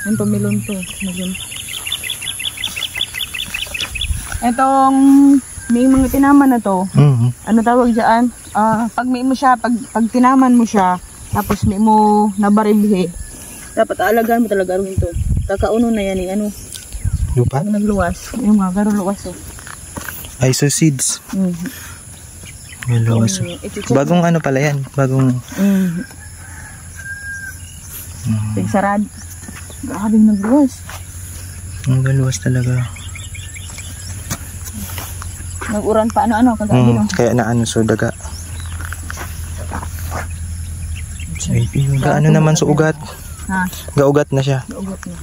Yan to, melon to. Melon. Itong may mga tinaman na to. Ano tawag dyan? Pag may mo siya, pag tinaman mo siya, tapos may mo nabarimbihe, dapat aalagaan mo talaga rin to. Kakauno na yan ano. Lupa? Nagluwas. Yung mga garo luwas oh. Iso seeds. May luwas. Bagong ano pala yan? Bagong... Sarad. Grabe nagluwas. Ang luwas talaga. Nag-uran pa ano-ano kagabi no? Kaya na ano so daga. Gaano naman sa ugat? Ha? Gaugat na siya. Gaugat na.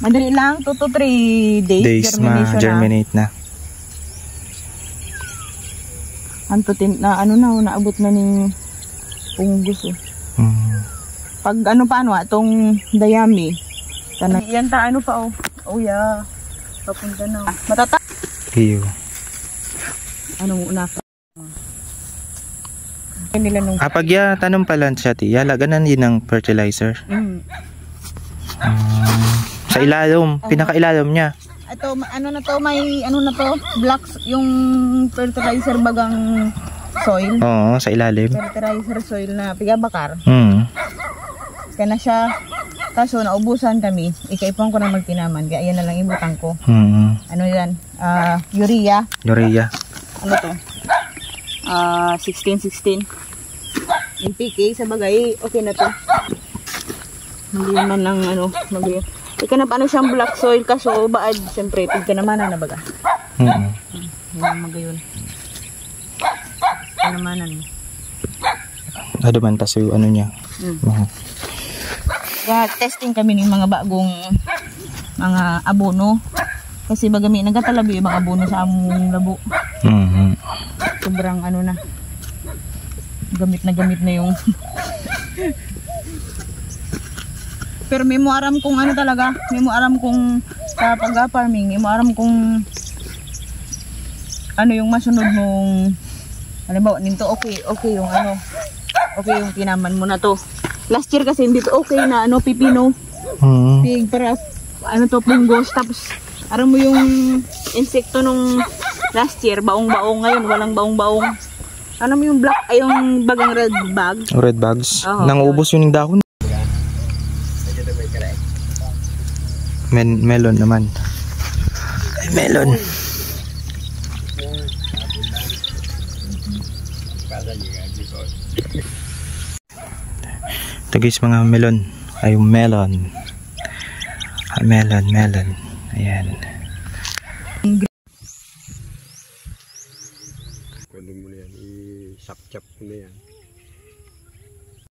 Madali lang 2 to 3 days germinate na. Antutin na ano na naabot na ning punggos eh. Pag ano pa ano atong dayami. Yan ta ano pa oh. Oh yeah. Papunta na. Matata. Iyo. Ano muna pa. Nila nung pag ya tanong pala siya ti, yala ganan yun ang fertilizer. Sa ilalim, pinakailalim niya. Ito ano na to, may ano na to, blocks yung fertilizer bagang soil. Oo, sa ilalim. Fertilizer soil na pigabakar. Kaya na siya, kaso naubusan kami, ikaipon ko na magtinaman, kaya yan na lang ibutang ko. Ano yan? Urea. Urea. Ano to? 16. NPK sa bagay, okay na to. Magyan man ng ano, magyan. Ika na paano siyang black soil, kaso baad, siyempre, pigka naman na baga. Yan magayon. Panamanan mo. Adaman pa yung ano niya. Testing kami ng mga bagong mga abono. Kasi bagami nagatalabi yung mga abono sa among labo. Sobrang ano na. Gamit na yung pero may mo aram kung ano talaga, may mo aram kung sa pag-farming, may mo aram kung ano yung masunod mong halimbawa nito okay yung ano, okay yung tinaman mo na to. Last year kasi hindi to okay na ano, pipino. Pig para ano to, punggos, tapos aram mo yung insekto nung last year, baong-baong, ngayon walang baong-baong. Ano mo yung black, ay yung bagang red bag? Red bags. Nangubos yun yung dahon. Melon naman. Melon. Ito guys, mga melon. Ay melon. Melon. Ayan. Pwede mo na yan, i-chop-chop mo na yan.